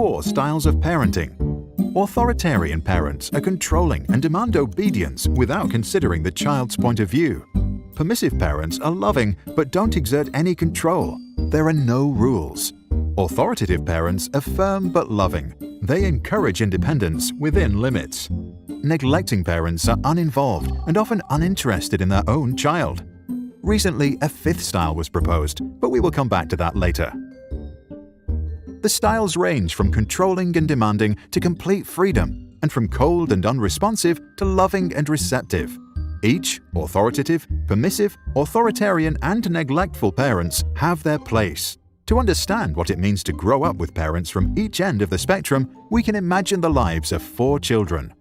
4 styles of parenting. Authoritarian parents are controlling and demand obedience without considering the child's point of view. Permissive parents are loving but don't exert any control. There are no rules. Authoritative parents are firm but loving. They encourage independence within limits. Neglecting parents are uninvolved and often uninterested in their own child. Recently, a 5th style was proposed, but we will come back to that later. The styles range from controlling and demanding to complete freedom, and from cold and unresponsive to loving and receptive. Each authoritative, permissive, authoritarian, and neglectful parents have their place. To understand what it means to grow up with parents from each end of the spectrum, we can imagine the lives of 4 children.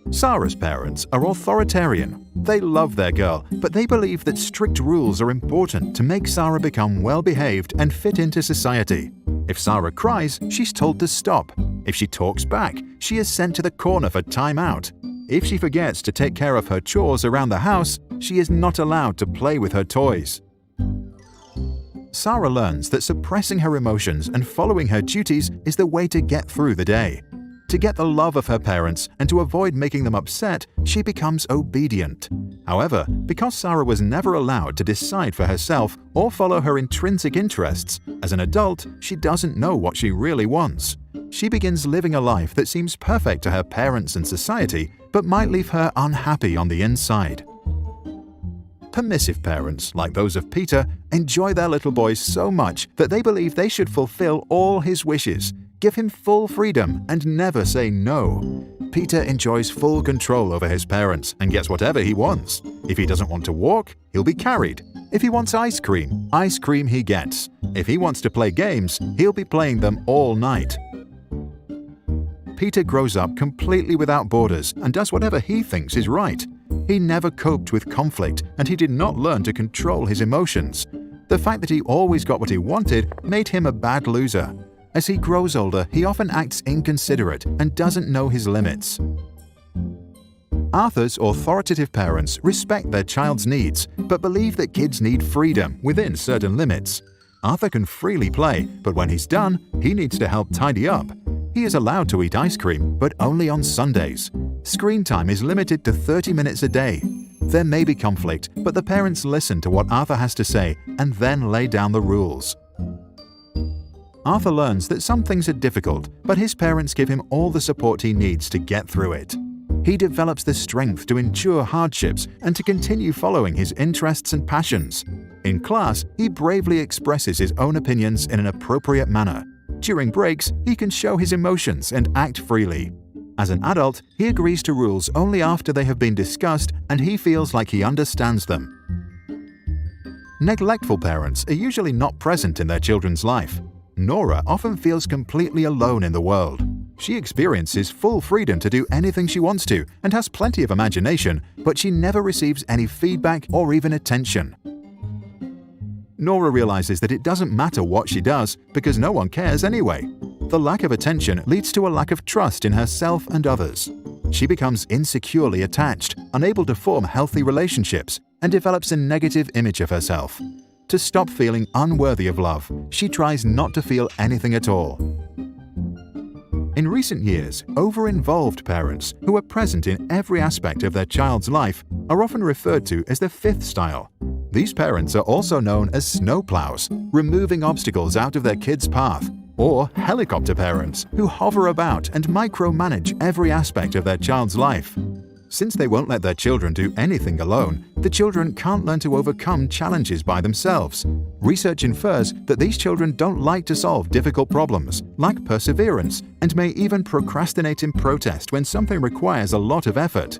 Sarah's parents are authoritarian. They love their girl, but they believe that strict rules are important to make Sarah become well-behaved and fit into society. If Sarah cries, she's told to stop. If she talks back, she is sent to the corner for time out. If she forgets to take care of her chores around the house, she is not allowed to play with her toys. Sarah learns that suppressing her emotions and following her duties is the way to get through the day. To get the love of her parents and to avoid making them upset, she becomes obedient. However, because Sarah was never allowed to decide for herself or follow her intrinsic interests, as an adult, she doesn't know what she really wants. She begins living a life that seems perfect to her parents and society, but might leave her unhappy on the inside. Permissive parents, like those of Peter, enjoy their little boy so much that they believe they should fulfill all his wishes, give him full freedom, and never say no. Peter enjoys full control over his parents and gets whatever he wants. If he doesn't want to walk, he'll be carried. If he wants ice cream he gets. If he wants to play games, he'll be playing them all night. Peter grows up completely without borders and does whatever he thinks is right. He never coped with conflict, and he did not learn to control his emotions. The fact that he always got what he wanted made him a bad loser. As he grows older, he often acts inconsiderate and doesn't know his limits. Arthur's authoritative parents respect their child's needs, but believe that kids need freedom within certain limits. Arthur can freely play, but when he's done, he needs to help tidy up. He is allowed to eat ice cream, but only on Sundays. Screen time is limited to 30 minutes a day. There may be conflict, but the parents listen to what Arthur has to say and then lay down the rules. Arthur learns that some things are difficult, but his parents give him all the support he needs to get through it. He develops the strength to endure hardships and to continue following his interests and passions. In class, he bravely expresses his own opinions in an appropriate manner. During breaks, he can show his emotions and act freely. As an adult, he agrees to rules only after they have been discussed and he feels like he understands them. Neglectful parents are usually not present in their children's life. Nora often feels completely alone in the world. She experiences full freedom to do anything she wants to and has plenty of imagination, but she never receives any feedback or even attention. Nora realizes that it doesn't matter what she does because no one cares anyway. The lack of attention leads to a lack of trust in herself and others. She becomes insecurely attached, unable to form healthy relationships, and develops a negative image of herself. To stop feeling unworthy of love, she tries not to feel anything at all. In recent years, over-involved parents who are present in every aspect of their child's life are often referred to as the 5th style. These parents are also known as snowplows, removing obstacles out of their kids' path, or helicopter parents who hover about and micromanage every aspect of their child's life. Since they won't let their children do anything alone, the children can't learn to overcome challenges by themselves. Research infers that these children don't like to solve difficult problems, lack perseverance, and may even procrastinate in protest when something requires a lot of effort.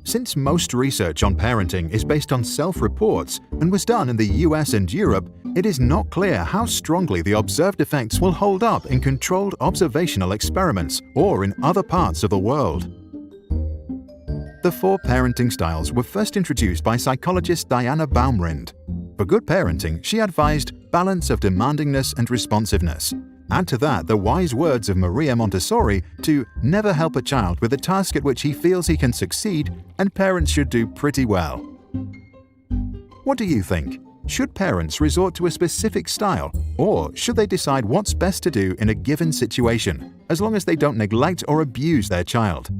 Since most research on parenting is based on self-reports and was done in the US and Europe, it is not clear how strongly the observed effects will hold up in controlled observational experiments or in other parts of the world. The 4 parenting styles were first introduced by psychologist Diana Baumrind. For good parenting, she advised balance of demandingness and responsiveness. Add to that the wise words of Maria Montessori to never help a child with a task at which he feels he can succeed, and parents should do pretty well. What do you think? Should parents resort to a specific style, or should they decide what's best to do in a given situation, as long as they don't neglect or abuse their child?